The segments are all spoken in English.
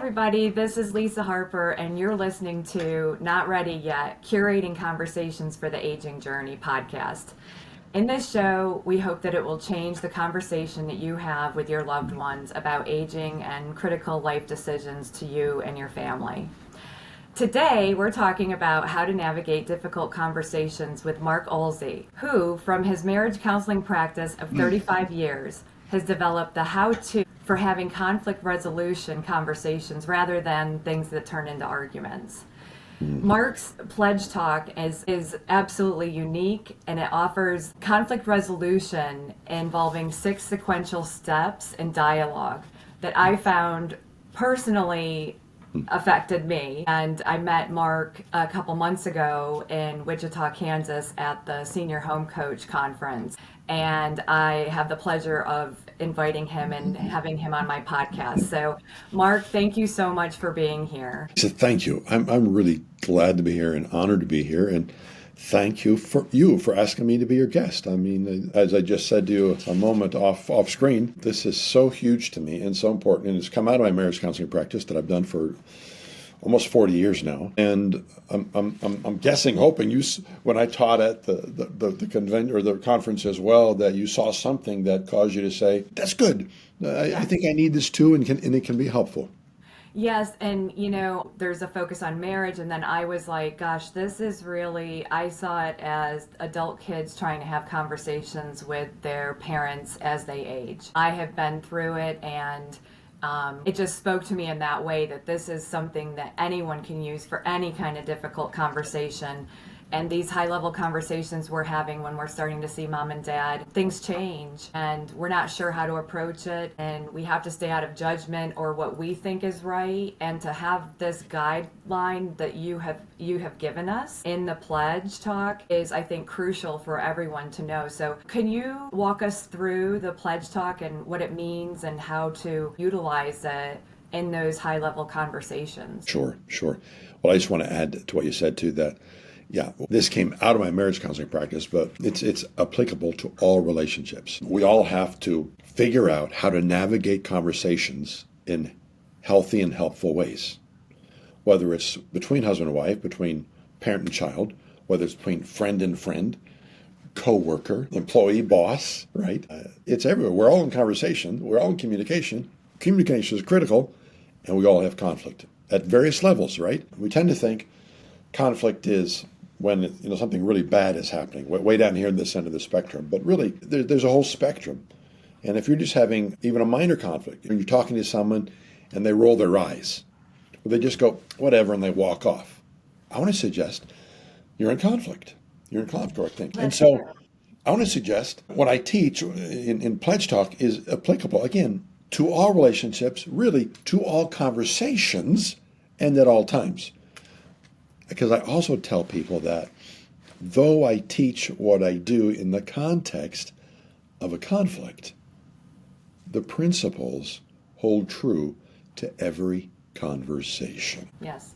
everybody. This is Lisa Harper, and you're listening to Not Ready Yet, Curating Conversations for the Aging Journey podcast. In this show, we hope that it will change the conversation that you have with your loved ones about aging and critical life decisions to you and your family. Today, we're talking about how to navigate difficult conversations with Mark Oelze, who, from his marriage counseling practice of 35 years, has developed the how-to for having conflict resolution conversations rather than things that turn into arguments. Mark's Pledge Talk is absolutely unique, and it offers conflict resolution involving 6 sequential steps in dialogue that I found personally affected me. And I met Mark a couple months ago in Wichita, Kansas at the Senior Home Coach Conference. And I have the pleasure of inviting him and having him on my podcast. So, Mark, thank you so much for being here. So thank you. I'm really glad to be here and honored to be here. And thank you for asking me to be your guest. I mean, as I just said to you a moment off screen, this is so huge to me and so important. And it's come out of my marriage counseling practice that I've done for almost 40 years now. And I'm guessing, hoping you, when I taught at the convention or the conference as well, that you saw something that caused you to say, that's good. I think I need this too, and it can be helpful. Yes, and there's a focus on marriage, and then I was like, gosh, this is really, I saw it as adult kids trying to have conversations with their parents as they age. I have been through it, and it just spoke to me in that way that this is something that anyone can use for any kind of difficult conversation. And these high-level conversations we're having when we're starting to see mom and dad, things change and we're not sure how to approach it, and we have to stay out of judgment or what we think is right. And to have this guideline that you have given us in the Pledge Talk is, I think, crucial for everyone to know. So can you walk us through the Pledge Talk and what it means and how to utilize it in those high-level conversations? Sure. Well, I just want to add to what you said too, that this came out of my marriage counseling practice, but it's applicable to all relationships. We all have to figure out how to navigate conversations in healthy and helpful ways, whether it's between husband and wife, between parent and child, whether it's between friend and friend, co-worker, employee, boss, right? It's everywhere. We're all in conversation. We're all in communication. Communication is critical, and we all have conflict at various levels, right? We tend to think conflict is when something really bad is happening, way down here in this end of the spectrum. But really, there's a whole spectrum. And if you're just having even a minor conflict, and you're talking to someone and they roll their eyes, or they just go, whatever, and they walk off, I want to suggest you're in conflict. You're in conflict, I think. And so I want to suggest what I teach in Pledge Talk is applicable, again, to all relationships, really to all conversations, and at all times. Because I also tell people that though I teach what I do in the context of a conflict, the principles hold true to every conversation. Yes.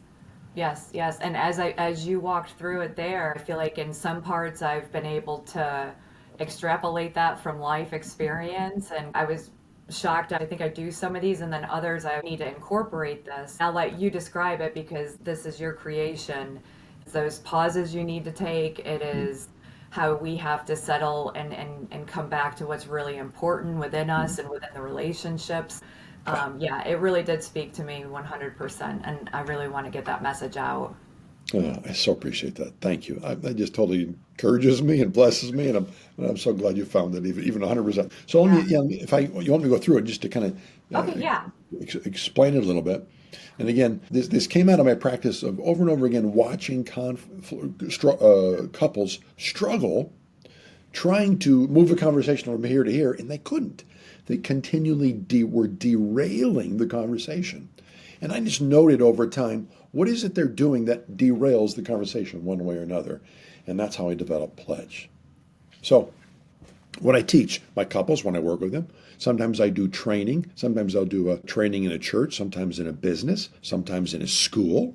And as you walked through it there, I feel like in some parts I've been able to extrapolate that from life experience, and I was shocked. I think I do some of these, and then others I need to incorporate this. I'll let you describe it because this is your creation. It's those pauses you need to take. It is how we have to settle and come back to what's really important within us and within the relationships. It really did speak to me 100%, and I really want to get that message out. I so appreciate that. Thank you. That just totally encourages me and blesses me, and I'm so glad you found it, even 100%. So let me, you want me to go through it just to kind of explain it a little bit. And again, this came out of my practice of over and over again watching couples struggle, trying to move a conversation from here to here, and they couldn't. They continually were derailing the conversation. And I just noted over time, what is it they're doing that derails the conversation one way or another? And that's how I developed Pledge. So what I teach my couples when I work with them, sometimes I do training. Sometimes I'll do a training in a church, sometimes in a business, sometimes in a school.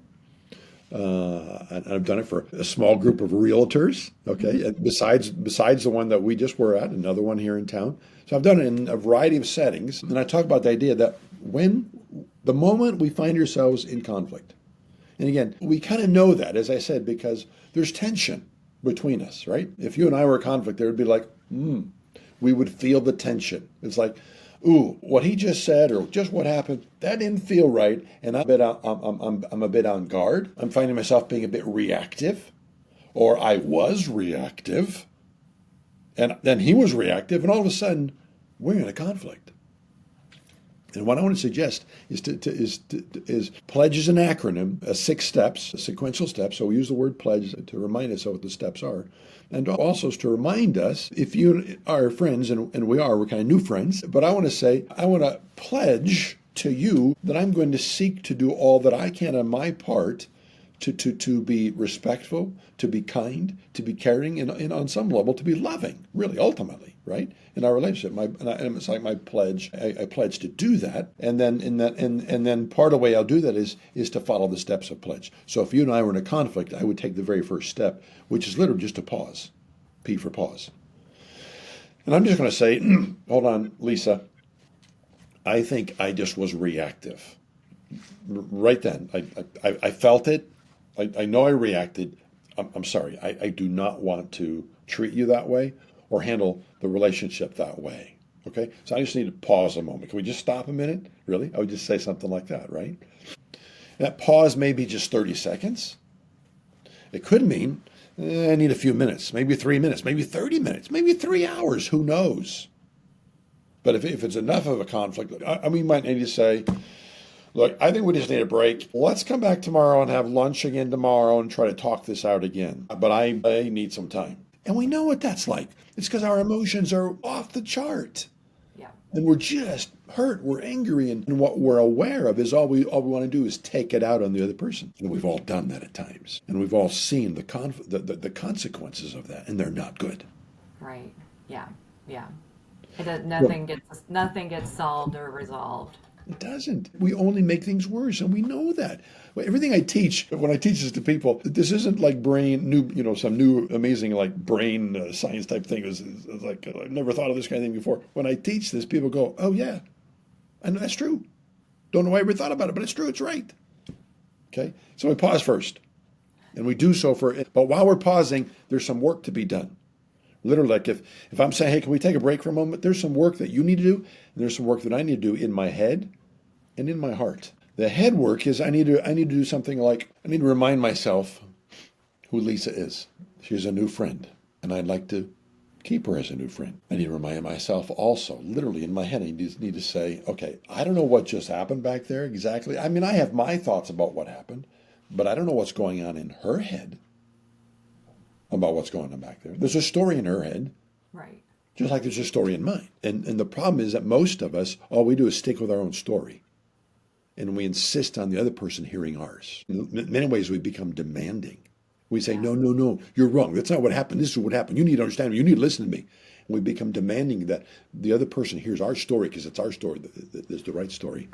And I've done it for a small group of realtors, okay, besides the one that we just were at, another one here in town. So I've done it in a variety of settings. And I talk about the idea that when The moment we find ourselves in conflict. And again, we kind of know that, as I said, because there's tension between us, right? If you and I were in conflict, there would be like, we would feel the tension. It's like, ooh, what he just said or just what happened, that didn't feel right. And I'm a bit on guard. I'm finding myself being a bit reactive, or I was reactive, and then he was reactive, and all of a sudden, we're in a conflict. And what I want to suggest is pledge is an acronym, 6 steps, a sequential steps. So we use the word pledge to remind us of what the steps are. And also to remind us, if you are friends, and we're kind of new friends, but I want to say, I want to pledge to you that I'm going to seek to do all that I can on my part to be respectful, to be kind, to be caring, and on some level to be loving, really, ultimately, right? In our relationship, and it's like my pledge. I pledge to do that, and then part of the way I'll do that is to follow the steps of pledge. So if you and I were in a conflict, I would take the very first step, which is literally just to pause, P for pause. And I'm just going to say, hold on, Lisa. I think I just was reactive. Right then, I felt it. I know I reacted. I'm sorry. I do not want to treat you that way or handle the relationship that way. Okay? So I just need to pause a moment. Can we just stop a minute? Really? I would just say something like that, right? That pause may be just 30 seconds. It could mean I need a few minutes, maybe 3 minutes, maybe 30 minutes, maybe 3 hours. Who knows? But if it's enough of a conflict, we might need to say, look, I think we just need a break. Let's come back tomorrow and have lunch again tomorrow and try to talk this out again. But I need some time. And we know what that's like. It's because our emotions are off the chart. Yeah. And we're just hurt. We're angry. And what we're aware of is all we want to do is take it out on the other person. And we've all done that at times. And we've all seen the consequences of that. And they're not good. Right. Yeah. Yeah. Nothing gets solved or resolved. It doesn't. We only make things worse, and we know that. Everything I teach, when I teach this to people, this isn't like some new amazing like brain science type thing. It's like I've never thought of this kind of thing before. When I teach this, people go, "Oh yeah, and that's true." Don't know why I ever thought about it, but it's true. It's right. Okay, so we pause first, and we do so but while we're pausing, there's some work to be done. Literally, like if I'm saying, hey, can we take a break for a moment? There's some work that you need to do, and there's some work that I need to do in my head and in my heart. The head work is I need to do something like I need to remind myself who Lisa is. She's a new friend, and I'd like to keep her as a new friend. I need to remind myself also, literally in my head, I need to say, okay, I don't know what just happened back there exactly. I have my thoughts about what happened, but I don't know what's going on in her head about what's going on back there. There's a story in her head. Right. Just like there's a story in mine. And the problem is that most of us, all we do is stick with our own story. And we insist on the other person hearing ours. In many ways, we become demanding. We say, no, you're wrong. That's not what happened. This is what happened. You need to understand me. You need to listen to me. And we become demanding that the other person hears our story because it's our story that's the right story.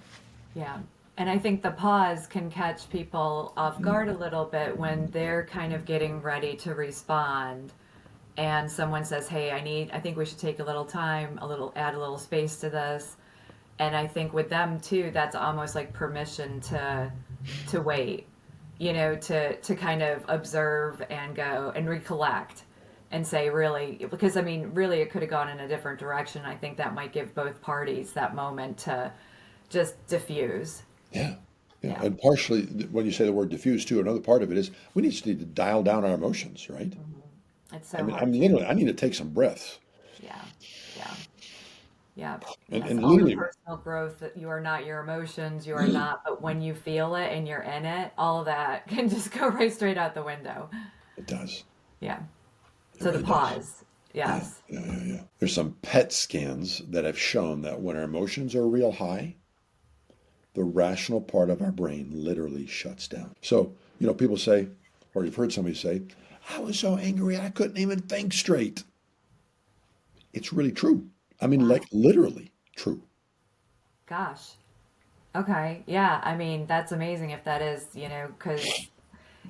Yeah. And I think the pause can catch people off guard a little bit when they're kind of getting ready to respond. And someone says, hey, I think we should take a little time, add a little space to this. And I think with them too, that's almost like permission to wait, to kind of observe and go and recollect and say, really, because really it could have gone in a different direction. I think that might give both parties that moment to just diffuse. Yeah. And partially, when you say the word diffuse too, another part of it is we need to dial down our emotions, right? Mm-hmm. It's so hard. Literally, I need to take some breaths. Yeah. And all literally, the personal growth that you are not your emotions, you are not, but when you feel it and you're in it, all of that can just go right straight out the window. It does. Yeah. So the pause. Yes. Yeah. There's some PET scans that have shown that when our emotions are real high, the rational part of our brain literally shuts down. So, people say, or you've heard somebody say, I was so angry I couldn't even think straight. It's really true. Like literally true. Gosh. Okay. Yeah. That's amazing if that is, because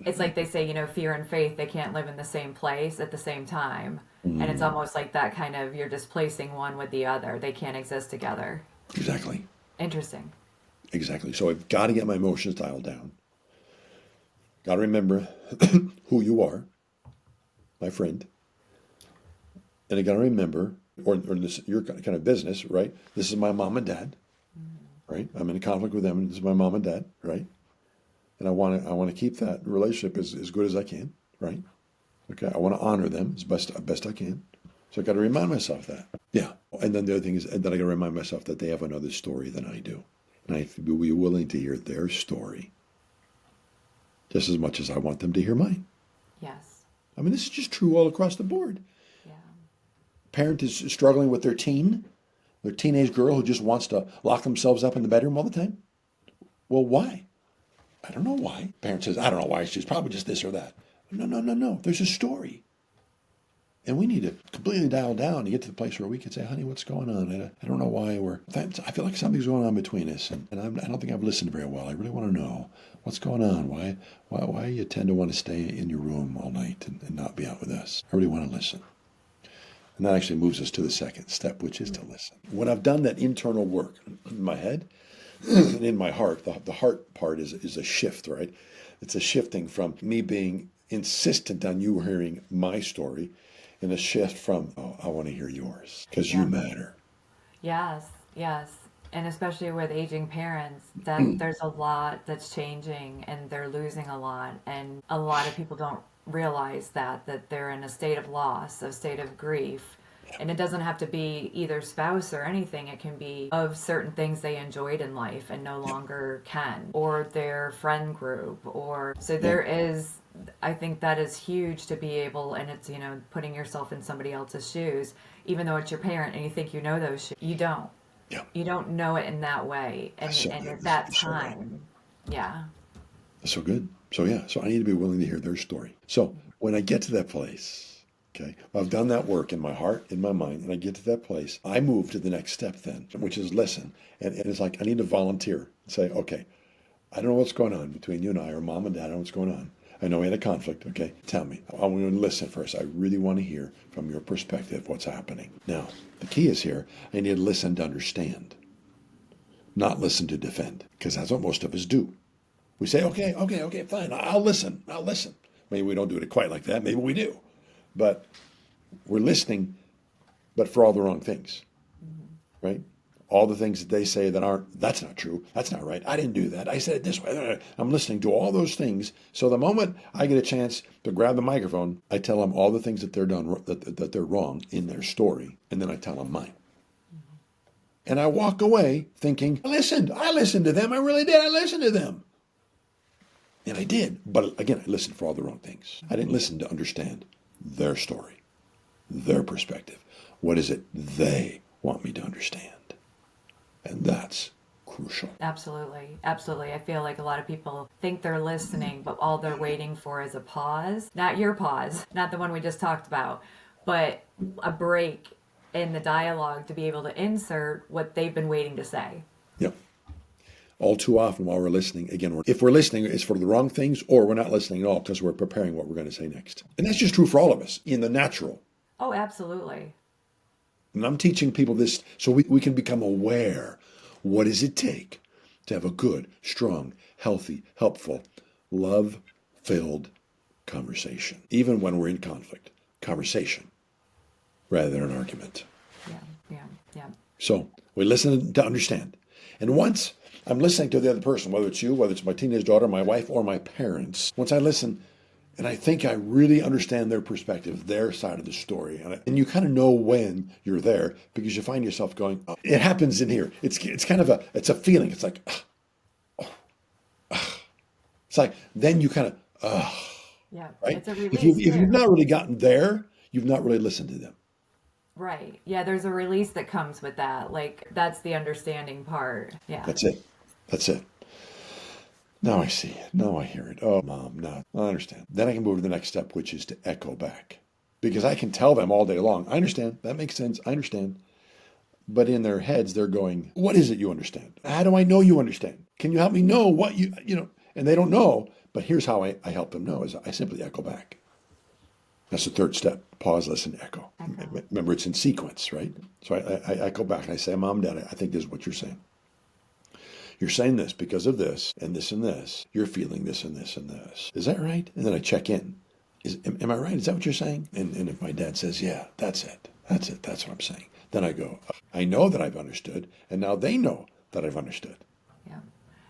it's like they say, fear and faith, they can't live in the same place at the same time. And it's almost like that kind of, you're displacing one with the other. They can't exist together. Exactly. Interesting. Exactly. So I've got to get my emotions dialed down. Got to remember who you are, my friend. And I got to remember, or this, your kind of business, right? This is my mom and dad, right? I'm in a conflict with them, and this is my mom and dad, right? And I want to keep that relationship as good as I can, right? Okay, I want to honor them as best I can. So I got to remind myself that. Yeah. And then the other thing is that I got to remind myself that they have another story than I do. And I have to be willing to hear their story just as much as I want them to hear mine. Yes. I mean, this is just true all across the board. Yeah. Parent is struggling with their teenage girl who just wants to lock themselves up in the bedroom all the time. Well, why? I don't know why. Parent says, I don't know why. She's probably just this or that. No. There's a story. And we need to completely dial down to get to the place where we can say, honey, what's going on? I don't know why I feel like something's going on between us. And I don't think I've listened very well. I really want to know what's going on. Why you tend to want to stay in your room all night and not be out with us? I really want to listen. And that actually moves us to the second step, which is to listen. When I've done that internal work in my head and in my heart, the heart part is a shift, right? It's a shifting from me being insistent on you hearing my story and a shift from, oh, I want to hear yours because you matter. Yes. And especially with aging parents, that there's a lot that's changing and they're losing a lot. And a lot of people don't realize that they're in a state of loss, a state of grief. And it doesn't have to be either spouse or anything. It can be of certain things they enjoyed in life and no longer can, or their friend group, there is, I think that is huge to be able, and it's, putting yourself in somebody else's shoes, even though it's your parent and you think you know those shoes, you don't. Yeah. You don't know it in that way. And at that time, yeah. That's so good. So I need to be willing to hear their story. So when I get to that place, okay, I've done that work in my heart, in my mind, and I get to that place, I move to the next step then, which is listen. And it's like I need to volunteer and say, okay, I don't know what's going on between you and I, or mom and dad, I don't know what's going on. I know we had a conflict, okay? Tell me. I want to listen first. I really want to hear from your perspective what's happening. Now, the key is here, I need to listen to understand, not listen to defend, because that's what most of us do. We say, okay, fine, I'll listen. Maybe we don't do it quite like that. Maybe we do. But we're listening, but for all the wrong things, right? All the things that they say that's not true, that's not right, I didn't do that, I said it this way. I'm listening to all those things. So the moment I get a chance to grab the microphone, I tell them all the things that that they're wrong in their story, and then I tell them mine. And I walk away thinking, I listened to them, I really did, I listened to them. And I did, but again, I listened for all the wrong things. I didn't listen to understand their story, their perspective. What is it they want me to understand? And that's crucial. Absolutely. I feel like a lot of people think they're listening, but all they're waiting for is a pause. Not your pause, not the one we just talked about, but a break in the dialogue to be able to insert what they've been waiting to say. Yep. All too often while we're listening, again, if we're listening, it's for the wrong things, or we're not listening at all because we're preparing what we're going to say next. And that's just true for all of us in the natural. Oh, absolutely. And I'm teaching people this so we can become aware. What does it take to have a good, strong, healthy, helpful, love-filled conversation? Even when we're in conflict. Conversation rather than an argument. Yeah. So we listen to understand. And once I'm listening to the other person, whether it's you, whether it's my teenage daughter, my wife, or my parents, once I listen, and I think I really understand their perspective, their side of the story. And you kind of know when you're there because you find yourself going, oh, it happens in here. It's kind of it's a feeling. It's like, it's like, then you kind of, yeah, right? it's a release. If you've not really gotten there, you've not really listened to them. Right. Yeah, there's a release that comes with that. Like, that's the understanding part. Yeah. That's it. Now I see it. Now I hear it. Oh, Mom, no, I understand. Then I can move to the next step, which is to echo back. Because I can tell them all day long, I understand. That makes sense. I understand. But in their heads, they're going, what is it you understand? How do I know you understand? Can you help me know what you know? And they don't know. But here's how I help them know is I simply echo back. That's the third step. Pause, listen, echo. Remember, it's in sequence, right? So I echo back and I say, Mom, Dad, I think this is what you're saying. you're saying this because of this and this and this. You're feeling this and this and this. Is that right? And then I check in. Am I right? Is that what you're saying? And if my dad says, yeah, that's it. That's it. That's what I'm saying. Then I go, I know that I've understood. And now they know that I've understood. Yeah.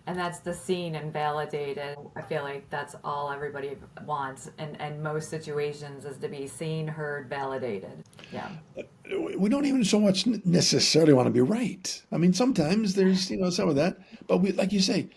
And that's the seen and validated. I feel like that's all everybody wants in most situations, is to be seen, heard, validated. Yeah. We don't even so much necessarily want to be right. I mean, sometimes there's, some of that. But we, like you say,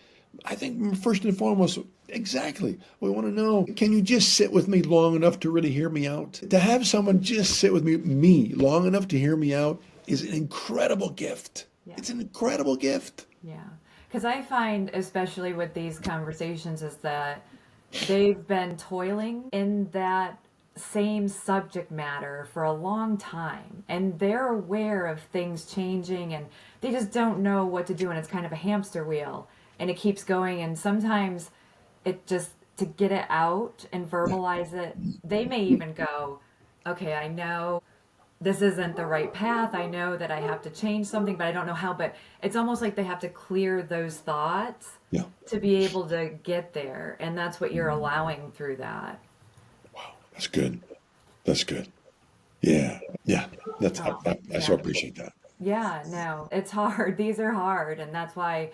I think first and foremost, exactly. We want to know, can you just sit with me long enough to really hear me out? To have someone just sit with me long enough to hear me out is an incredible gift. Yeah. It's an incredible gift. Yeah. Because I find, especially with these conversations, is that they've been toiling in that same subject matter for a long time, and they're aware of things changing, and they just don't know what to do, and it's kind of a hamster wheel, and it keeps going, and sometimes it just, to get it out and verbalize it, they may even go, okay, I know this isn't the right path. I know that I have to change something, but I don't know how. But it's almost like they have to clear those thoughts to be able to get there. And that's what you're allowing through that. Wow, that's good. That's good. Yeah. Yeah. I so appreciate that. Yeah, no, it's hard. These are hard. And that's why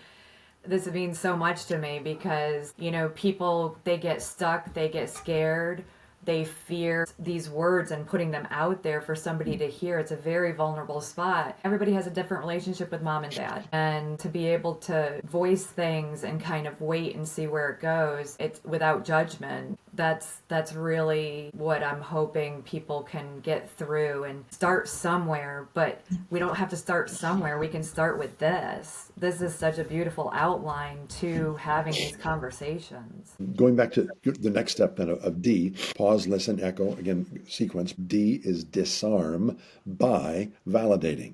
this means so much to me, because, people, they get stuck, they get scared. They fear these words and putting them out there for somebody to hear. It's a very vulnerable spot. Everybody has a different relationship with mom and dad. And to be able to voice things and kind of wait and see where it goes, it's without judgment. That's really what I'm hoping people can get through and start somewhere. But we don't have to start somewhere. We can start with this. This is such a beautiful outline to having these conversations. Going back to the next step then of D, pause, listen, echo, again, sequence. D is disarm by validating.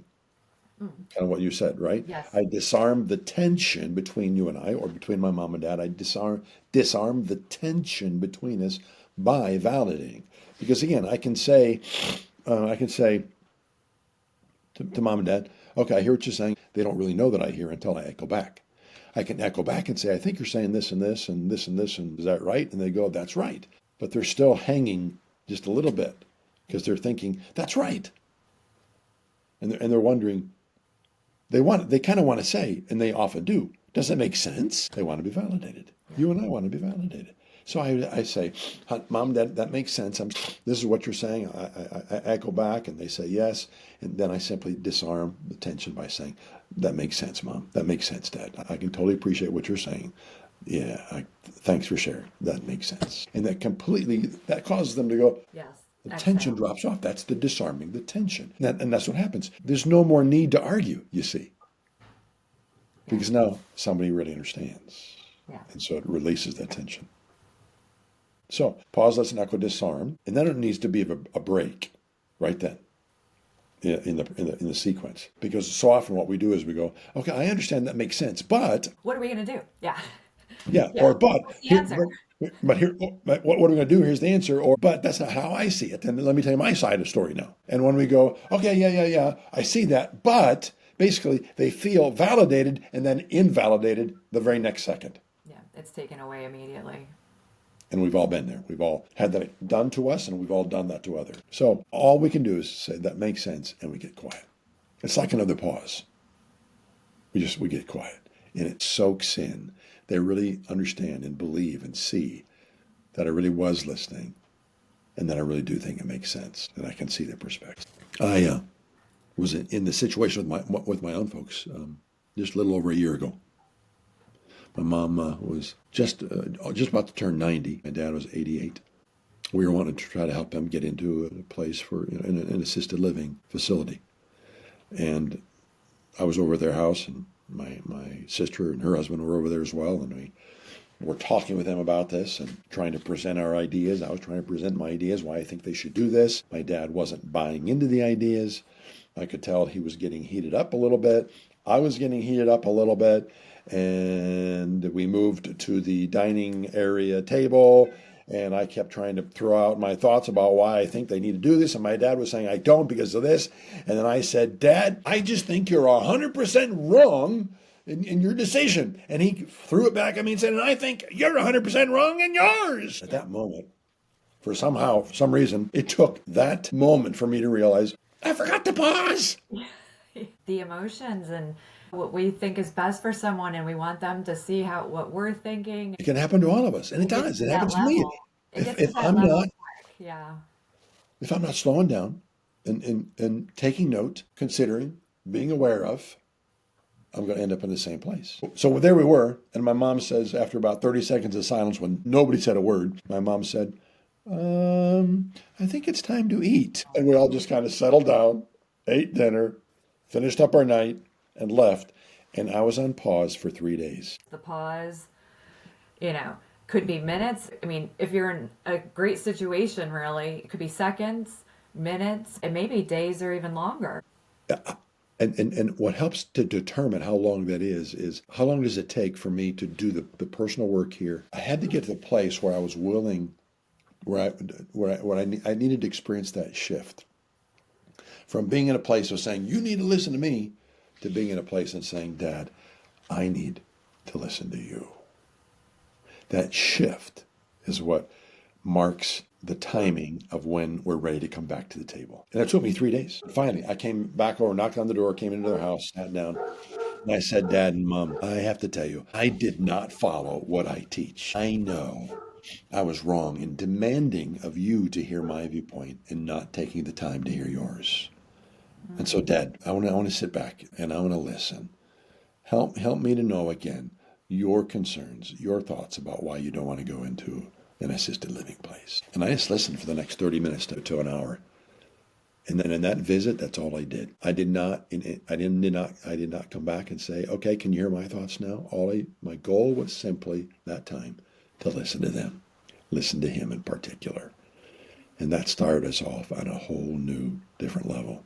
Kind of what you said, right? Yes. I disarm the tension between you and I, or between my mom and dad. I disarm the tension between us by validating. Because again, I can say to mom and dad, okay, I hear what you're saying. They don't really know that I hear until I echo back. I can echo back and say, I think you're saying this and this and this and this, and is that right? And they go, that's right. But they're still hanging just a little bit because they're thinking, that's right. And they're wondering, they kind of want to say, and they often do, does it make sense? They want to be validated. You and I want to be validated. So I say, Mom, that makes sense. This is what you're saying. I echo back, and they say yes. And then I simply disarm the tension by saying, that makes sense, Mom. That makes sense, Dad. I can totally appreciate what you're saying. Yeah, thanks for sharing. That makes sense. And that causes them to go, yes. The tension drops off. That's the disarming the tension. And that's what happens. There's no more need to argue, you see. Because now somebody really understands. Yeah. And so it releases that tension. So pause, listen, echo, disarm. And then it needs to be a break right then in the sequence. Because so often what we do is we go, okay, I understand that makes sense, but... What are we going to do? Yeah. Yeah, or but... What's the answer? But here, what are we going to do? Here's the answer. Or, but that's not how I see it. And let me tell you my side of the story now. And when we go, okay, yeah, I see that. But basically, they feel validated and then invalidated the very next second. Yeah, it's taken away immediately. And we've all been there. We've all had that done to us, and we've all done that to others. So all we can do is say, that makes sense, and we get quiet. It's like another pause. We get quiet. And it soaks in. They really understand and believe and see that I really was listening and that I really do think it makes sense and I can see their perspective. I was in the situation with my own folks just a little over a year ago. My mom was just about to turn 90. My dad was 88. We were wanting to try to help them get into a place for an assisted living facility. And I was over at their house, and my sister and her husband were over there as well, and we were talking with them about this and trying to present our ideas. I was trying to present my ideas, why I think they should do this. My dad wasn't buying into the ideas. I could tell he was getting heated up a little bit. I was getting heated up a little bit, and we moved to the dining area table, and I kept trying to throw out my thoughts about why I think they need to do this. And my dad was saying, I don't because of this. And then I said, Dad, I just think you're 100% wrong in your decision. And he threw it back at me and said, and I think you're 100% wrong in yours. At that moment, for some reason, it took that moment for me to realize I forgot to pause. The emotions and what we think is best for someone, and we want them to see what we're thinking. It can happen to all of us, and it does. It happens to me. If I'm not, yeah. If I'm not slowing down and taking note, considering, being aware of, I'm going to end up in the same place. So there we were, and my mom says, after about 30 seconds of silence when nobody said a word, my mom said, I think it's time to eat. And we all just kind of settled down, ate dinner, finished up our night, and left. And I was on pause for 3 days. The pause, could be minutes. I mean, if you're in a great situation, really, it could be seconds, minutes, and maybe days or even longer. And what helps to determine how long that is how long does it take for me to do the personal work here? I had to get to the place where I was willing, where I needed to experience that shift. From being in a place of saying, you need to listen to me, to being in a place and saying, Dad, I need to listen to you. That shift is what marks the timing of when we're ready to come back to the table. And it took me 3 days. Finally, I came back over, knocked on the door, came into their house, sat down, and I said, Dad and Mom, I have to tell you, I did not follow what I teach. I know I was wrong in demanding of you to hear my viewpoint and not taking the time to hear yours. And so, Dad, I want to sit back and I want to listen. Help me to know again your concerns, your thoughts about why you don't want to go into an assisted living place. And I just listened for the next 30 minutes to an hour. And then in that visit, that's all I did. I did not come back and say, okay, can you hear my thoughts now? My goal was simply that time to listen to them, listen to him in particular. And that started us off on a whole new, different level.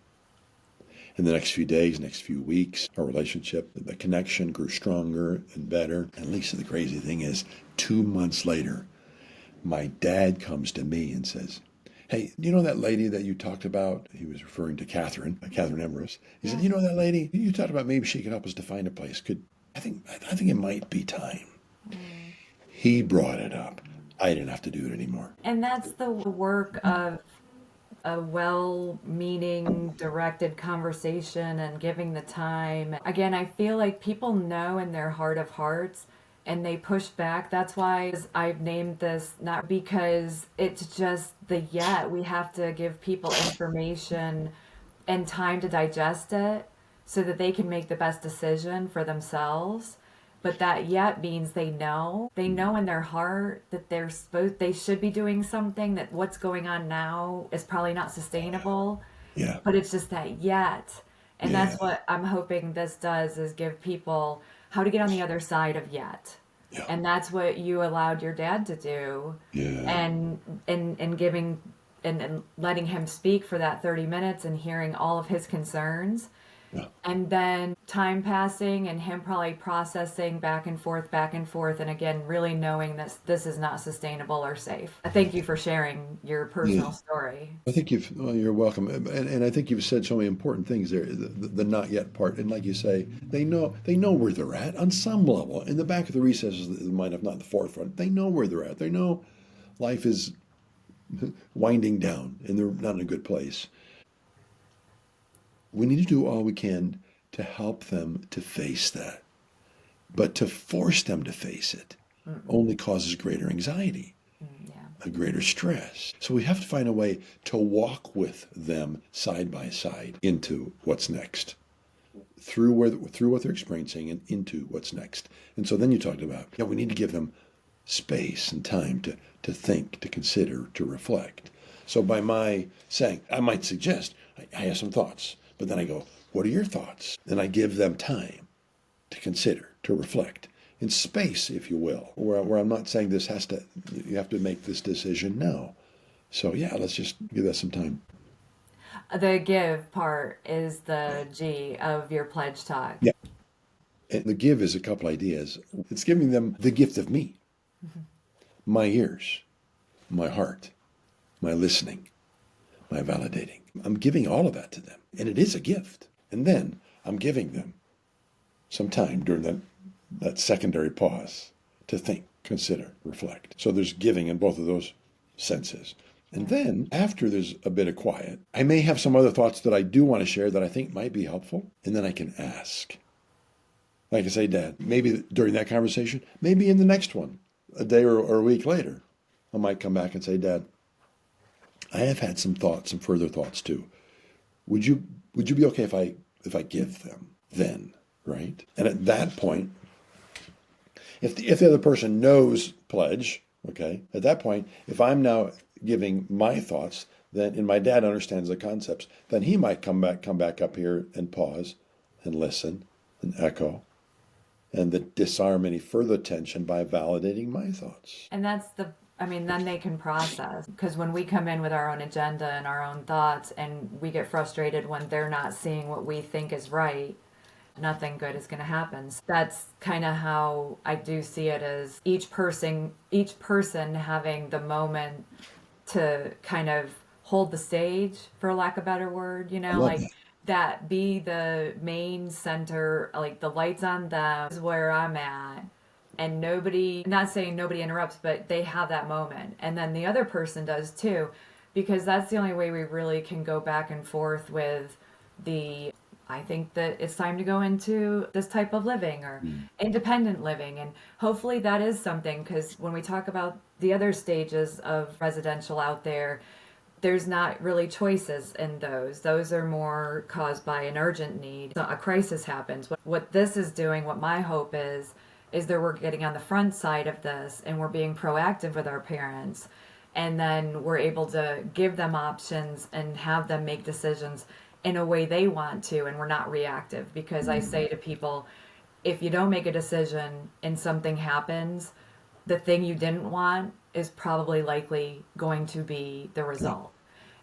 In the next few days, next few weeks, our relationship, the connection grew stronger and better. And Lisa, the crazy thing is, 2 months later, my dad comes to me and says, hey, you know that lady that you talked about? He was referring to Catherine Everest. He said, you know that lady? You talked about maybe she could help us to find a place. I think it might be time. He brought it up. I didn't have to do it anymore. And that's the work of a well-meaning, directed conversation and giving the time. Again, I feel like people know in their heart of hearts and they push back. That's why I've named this, not because it's just the yet. We have to give people information and time to digest it so that they can make the best decision for themselves. But that yet means they know in their heart that they should be doing something, that what's going on now is probably not sustainable. Yeah. But it's just that yet. And that's what I'm hoping this does, is give people how to get on the other side of yet. Yeah. And that's what you allowed your dad to do. Yeah. And giving and letting him speak for that 30 minutes and hearing all of his concerns. Yeah. And then time passing and him probably processing back and forth, and again, really knowing that this is not sustainable or safe. Thank you for sharing your personal story. I think you're welcome. And I think you've said so many important things there, the not yet part. And like you say, they know where they're at on some level. In the back of the recesses of the mind, if not the forefront, they know where they're at. They know life is winding down and they're not in a good place. We need to do all we can to help them to face that. But to force them to face it only causes greater anxiety, a greater stress. So we have to find a way to walk with them side by side into what's next, through what they're experiencing and into what's next. And so then you talked about, we need to give them space and time to think, to consider, to reflect. So by my saying, I might suggest, I have some thoughts. But then I go, what are your thoughts? And I give them time to consider, to reflect, in space, if you will, where I'm not saying you have to make this decision now. So let's just give that some time. The give part is the G of your pledge talk. Yeah. And the give is a couple ideas. It's giving them the gift of me, my ears, my heart, my listening, my validating. I'm giving all of that to them. And it is a gift. And then I'm giving them some time during that secondary pause to think, consider, reflect. So there's giving in both of those senses. And then after there's a bit of quiet, I may have some other thoughts that I do want to share that I think might be helpful. And then I can ask. Like I say, Dad, maybe during that conversation, maybe in the next one, a day or a week later, I might come back and say, Dad, I have had some thoughts, some further thoughts too. Would you be okay if I give them then, right? And at that point, if the other person knows pledge, okay, at that point, if I'm now giving my thoughts, then and my dad understands the concepts, then he might come back up here and pause and listen and echo and disarm any further tension by validating my thoughts. And then they can process. Because when we come in with our own agenda and our own thoughts and we get frustrated when they're not seeing what we think is right, nothing good is going to happen. So that's kind of how I do see it, as each person having the moment to kind of hold the stage, for lack of a better word, like that, be the main center, like the lights on them is where I'm at. And nobody, not saying nobody interrupts, but they have that moment. And then the other person does too, because that's the only way we really can go back and forth with I think that it's time to go into this type of living or independent living. And hopefully that is something, because when we talk about the other stages of residential out there, there's not really choices in those. Those are more caused by an urgent need. So a crisis happens. What this is doing, what my hope is that we're getting on the front side of this and we're being proactive with our parents. And then we're able to give them options and have them make decisions in a way they want to, and we're not reactive. Because I say to people, if you don't make a decision and something happens, the thing you didn't want is probably likely going to be the result.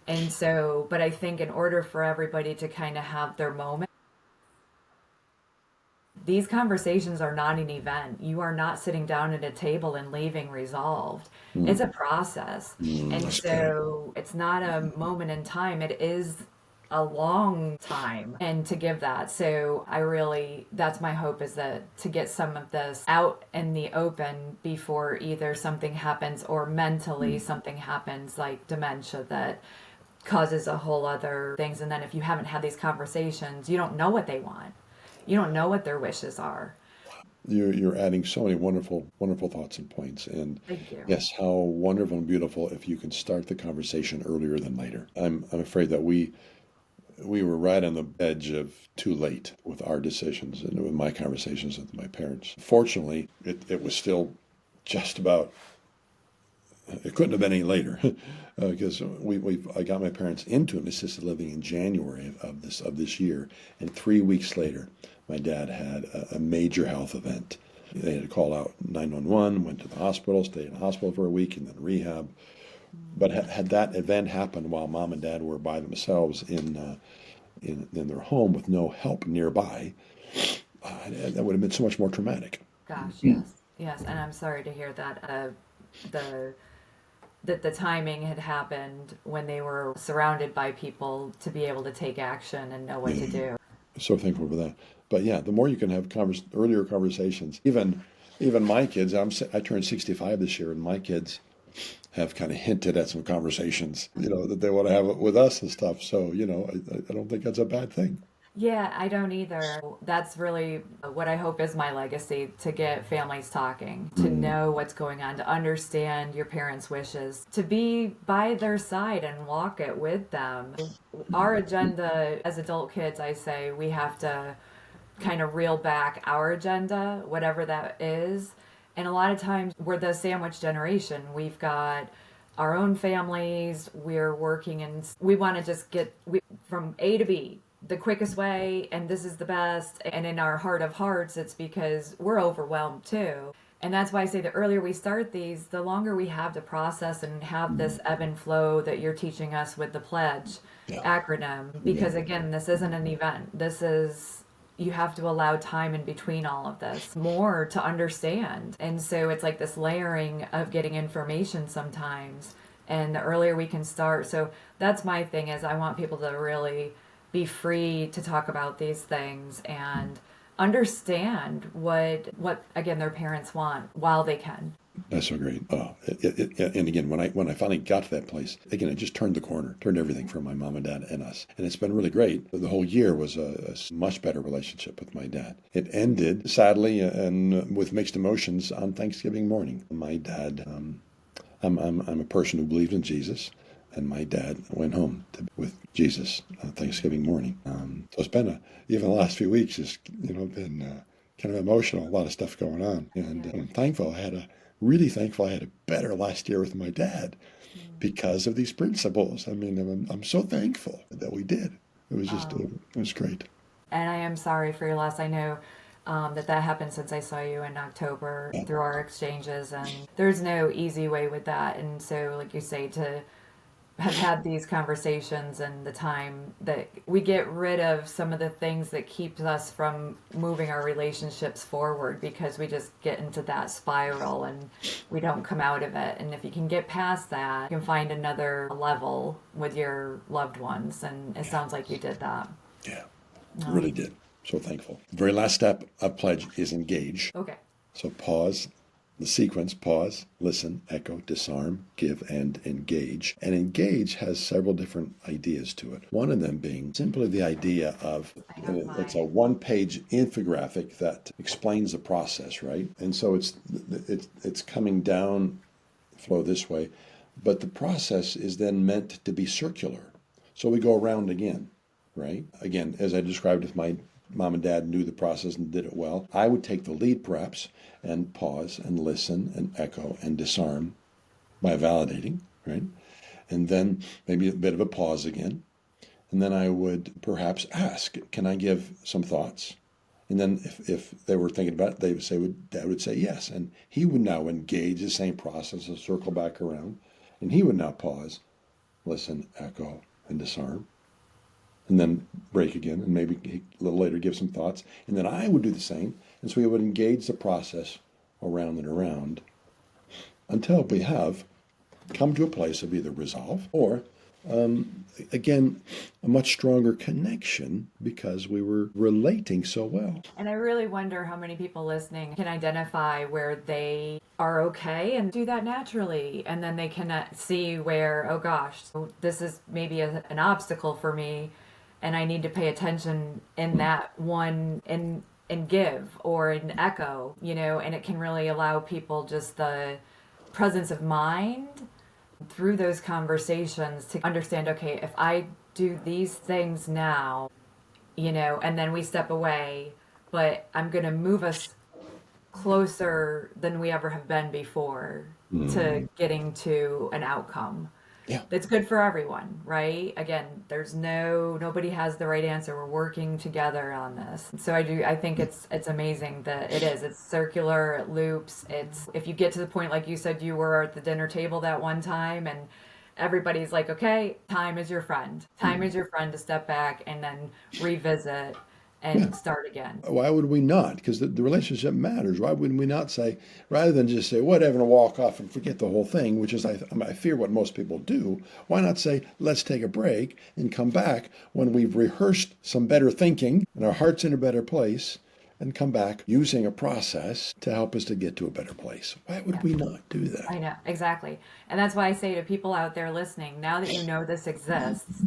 And so, but I think in order for everybody to kind of have their moment, these conversations are not an event. You are not sitting down at a table and leaving resolved. It's a process. And so it's not a moment in time. It is a long time, and to give that. So that's my hope, is that to get some of this out in the open before either something happens or mentally something happens, like dementia, that causes a whole other things. And then if you haven't had these conversations, you don't know what they want. You don't know what their wishes are. You're adding so many wonderful thoughts and points. And thank you. Yes, how wonderful and beautiful if you can start the conversation earlier than later. I'm afraid that we were right on the edge of too late with our decisions and with my conversations with my parents. Fortunately, it was still just about, it couldn't have been any later, because I got my parents into an assisted living in January of this year, and 3 weeks later, my dad had a major health event. They had to call out 911, went to the hospital, stayed in the hospital for a week, and then rehab. But had that event happened while Mom and Dad were by themselves in their home with no help nearby, that would have been so much more traumatic. Gosh, yes, and I'm sorry to hear that. That the timing had happened when they were surrounded by people to be able to take action and know what to do. So thankful for that. But yeah, the more you can have earlier conversations, even my kids. I turned 65 this year, and my kids have kind of hinted at some conversations, that they want to have with us and stuff. So, I don't think that's a bad thing. Yeah, I don't either. That's really what I hope is my legacy, to get families talking, to know what's going on, to understand your parents' wishes, to be by their side and walk it with them. Our agenda as adult kids, I say, we have to kind of reel back our agenda, whatever that is. And a lot of times we're the sandwich generation. We've got our own families, we're working, and we want to just get from A to B the quickest way, and this is the best. And in our heart of hearts, it's because we're overwhelmed too. And that's why I say the earlier we start these, the longer we have to process and have this ebb and flow that you're teaching us with the pledge acronym. Because again, this isn't an event. You have to allow time in between all of this more to understand. And so it's like this layering of getting information sometimes. And the earlier we can start. So that's my thing, is I want people to really be free to talk about these things and understand what again their parents want while they can. That's so great. And again, when I finally got to that place, again, it just turned the corner, turned everything for my mom and dad and us. And it's been really great. The whole year was a much better relationship with my dad. It ended, sadly, and with mixed emotions on Thanksgiving morning. My dad, I'm a person who believed in Jesus, and my dad went home with Jesus on Thanksgiving morning. So it's been, even the last few weeks, has been kind of emotional, a lot of stuff going on. And I'm thankful really thankful I had a better last year with my dad because of these principles. I mean, I'm so thankful that we did. It was just, it was great. And I am sorry for your loss. I know that happened since I saw you in October through our exchanges, and there's no easy way with that. And so, like you say, to have had these conversations and the time that we get rid of some of the things that keeps us from moving our relationships forward, because we just get into that spiral and we don't come out of it. And if you can get past that, you can find another level with your loved ones. And it sounds like you did that. Yeah, really did. So thankful. The very last step of pledge is engage. Okay. So pause. The sequence: pause, listen, echo, disarm, give, and engage. And engage has several different ideas to it. One of them being simply the idea of, it's a one-page infographic that explains the process, right? And so it's coming down, flow this way, but the process is then meant to be circular. So we go around again, right? Again, as I described, if my mom and dad knew the process and did it well, I would take the lead perhaps and pause and listen and echo and disarm by validating, right? And then maybe a bit of a pause again. And then I would perhaps ask, can I give some thoughts? And then if they were thinking about it, Dad would say yes. And he would now engage the same process and circle back around. And he would now pause, listen, echo, and disarm. And then break again, and maybe a little later give some thoughts. And then I would do the same. And so we would engage the process around and around until we have come to a place of either resolve or, again, a much stronger connection because we were relating so well. And I really wonder how many people listening can identify where they are okay and do that naturally. And then they can see where, oh gosh, this is maybe an obstacle for me, and I need to pay attention in that one and give or an echo, and it can really allow people just the presence of mind through those conversations to understand, okay, if I do these things now, and then we step away, but I'm going to move us closer than we ever have been before to getting to an outcome. Yeah. That's good for everyone, right? Again, nobody has the right answer. We're working together on this. So I think it's amazing that it's circular, it loops. If you get to the point, like you said, you were at the dinner table that one time and everybody's like, okay, time is your friend. Time is your friend to step back and then revisit and start again. Why would we not? Because the relationship matters. Why wouldn't we not say, rather than just say, whatever, and walk off and forget the whole thing, which is, I fear, what most people do, why not say, let's take a break and come back when we've rehearsed some better thinking and our heart's in a better place, and come back using a process to help us to get to a better place. Why would we not do that? I know, exactly. And that's why I say to people out there listening, now that you know this exists,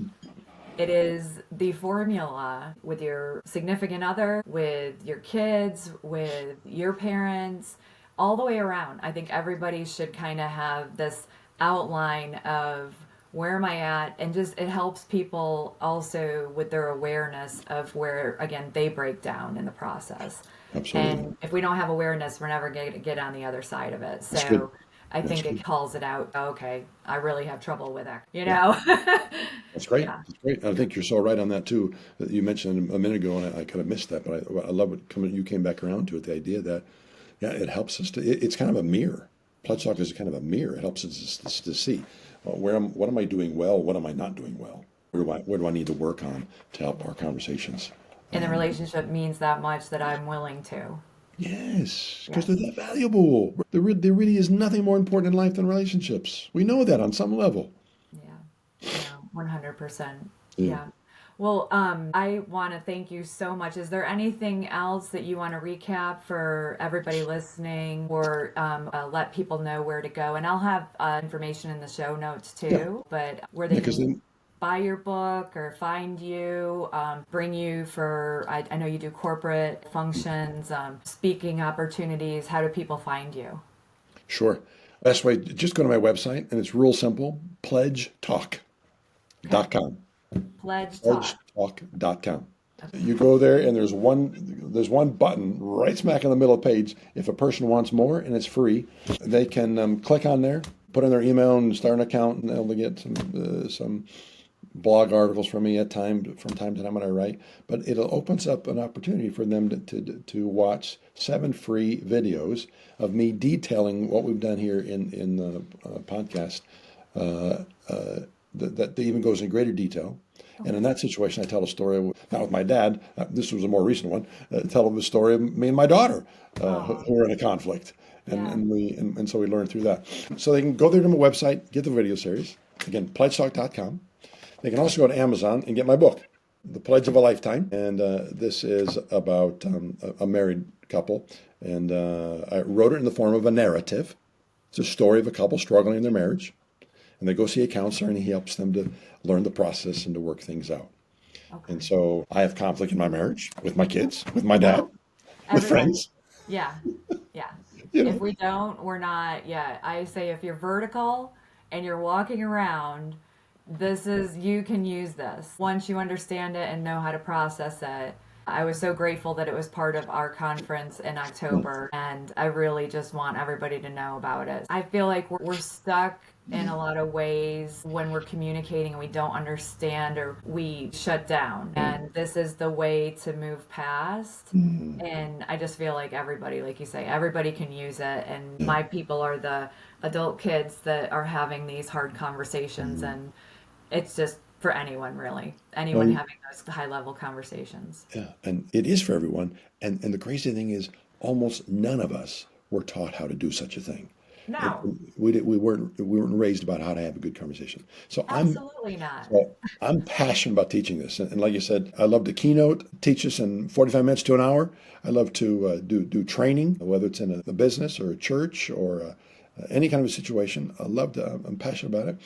it is the formula with your significant other, with your kids, with your parents, all the way around. I think everybody should kind of have this outline of where am I at, and just it helps people also with their awareness of where, again, they break down in the process. Absolutely. And if we don't have awareness, we're never going to get on the other side of it. So I think it calls it out. Okay, I really have trouble with that. That's great. Yeah. That's great. I think you're so right on that too. That you mentioned a minute ago, and I kind of missed that, but I love what you came back around to it. The idea that, it helps us to. It's kind of a mirror. PLEDGEtalk is kind of a mirror. It helps us to see what am I doing well, what am I not doing well, where do I need to work on to help our conversations. And the relationship means that much that I'm willing to. Yes, because they're that valuable. There really is nothing more important in life than relationships. We know that on some level. Yeah, 100%. Yeah. Yeah. Well, I want to thank you so much. Is there anything else that you want to recap for everybody listening, or let people know where to go? And I'll have information in the show notes Yeah, too, but where they because can buy your book or find you, bring you for, I know you do corporate functions, speaking opportunities. How do people find you? sure. Best way, just go to my website, and it's real simple, pledgetalk.com. Okay. Pledge Talk. Pledgetalk.com. Okay. You go there, and there's one button right smack in the middle of the page. If a person wants more, and it's free, they can click on there, put in their email, and start an account, and they'll get some blog articles from me from time to time when I write. But it opens up an opportunity for them to watch 7 free videos of me detailing what we've done here in the podcast. That even goes in greater detail. And in that situation, I tell a story, not with my dad, this was a more recent one, tell the story of me and my daughter who were in a conflict. And, Yeah. and so we learned through that. So they can go there to my website, get the video series. Again, pledgetalk.com. They can also go to Amazon and get my book, The Pledge of a Lifetime. And this is about a married couple. And I wrote it in the form of a narrative. It's a story of a couple struggling in their marriage. And they go see a counselor, and he helps them to learn the process and to work things out. Okay. And so I have conflict in my marriage with my kids, with my dad, with Everybody. friends. Yeah. Yeah. You If know, we don't, we're not. Yeah. I say if you're vertical and you're walking around, you can use this. Once you understand it and know how to process it. I was so grateful that it was part of our conference in October, and I really just want everybody to know about it. I feel like we're stuck in a lot of ways when we're communicating and we don't understand, or we shut down. And this is the way to move past. And I just feel like everybody, like you say, everybody can use it. And my people are the adult kids that are having these hard conversations. And it's just for anyone, really. Anyone well, having those high level conversations. yeah, and it is for everyone. And the crazy thing is, almost none of us were taught how to do such a thing. No, We weren't raised about how to have a good conversation. So absolutely not. I'm passionate about teaching this, and like you said, I love to keynote, teach this in 45 minutes to an hour. I love to do training, whether it's in a business or a church or any kind of a situation. I'm passionate about it.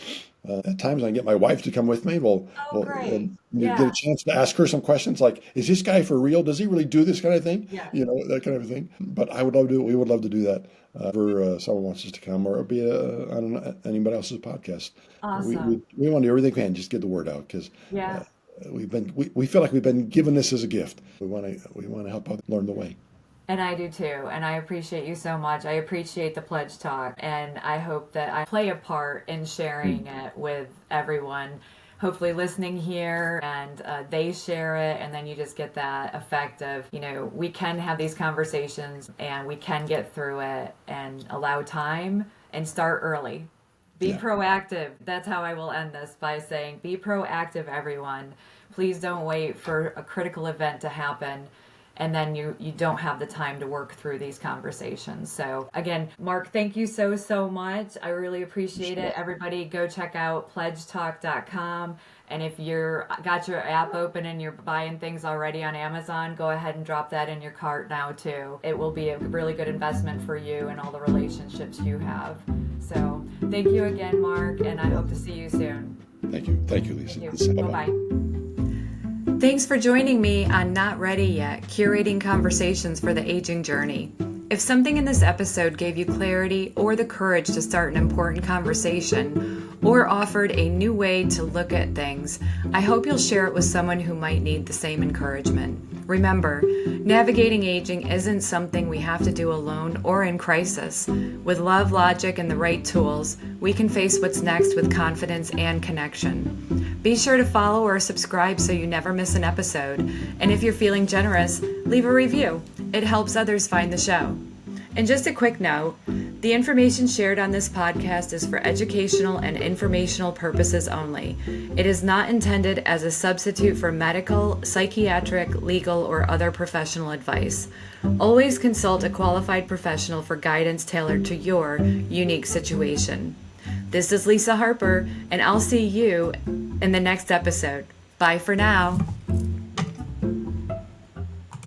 At times, I get my wife to come with me. Oh, great. You get a Yeah. chance to ask her some questions like, "Is this guy for real? Does he really do this kind of thing?" Yeah. That kind of thing. But we would love to do that for someone wants us to come, or be on anybody else's podcast. Awesome. We want to do everything we can, just get the word out, because Yeah. we feel like we've been given this as a gift. We want to help others learn the way. And I do too. And I appreciate you so much. I appreciate the Pledge Talk. And I hope that I play a part in sharing it with everyone, hopefully listening here, and they share it. And then you just get that effect of, we can have these conversations and we can get through it, and allow time and start early. Be Yeah. proactive. That's how I will end this, by saying, be proactive, everyone. Please don't wait for a critical event to happen, and then you don't have the time to work through these conversations. So again, Mark, thank you so much. I really appreciate it. Everybody go check out pledgetalk.com. And if you're got your app open and you're buying things already on Amazon, go ahead and drop that in your cart now too. It will be a really good investment for you and all the relationships you have. So thank you again, Mark, and I hope to see you soon. Thank you, Lisa. Thank you. Bye-bye. Bye-bye. Thanks for joining me on Not Ready Yet, Curating Conversations for the Aging Journey. If something in this episode gave you clarity or the courage to start an important conversation, or offered a new way to look at things, I hope you'll share it with someone who might need the same encouragement. Remember, navigating aging isn't something we have to do alone or in crisis. With love, logic, and the right tools, we can face what's next with confidence and connection. Be sure to follow or subscribe so you never miss an episode. And if you're feeling generous, leave a review. It helps others find the show. And just a quick note, the information shared on this podcast is for educational and informational purposes only. It is not intended as a substitute for medical, psychiatric, legal, or other professional advice. Always consult a qualified professional for guidance tailored to your unique situation. This is Lisa Harper, and I'll see you in the next episode. Bye for now.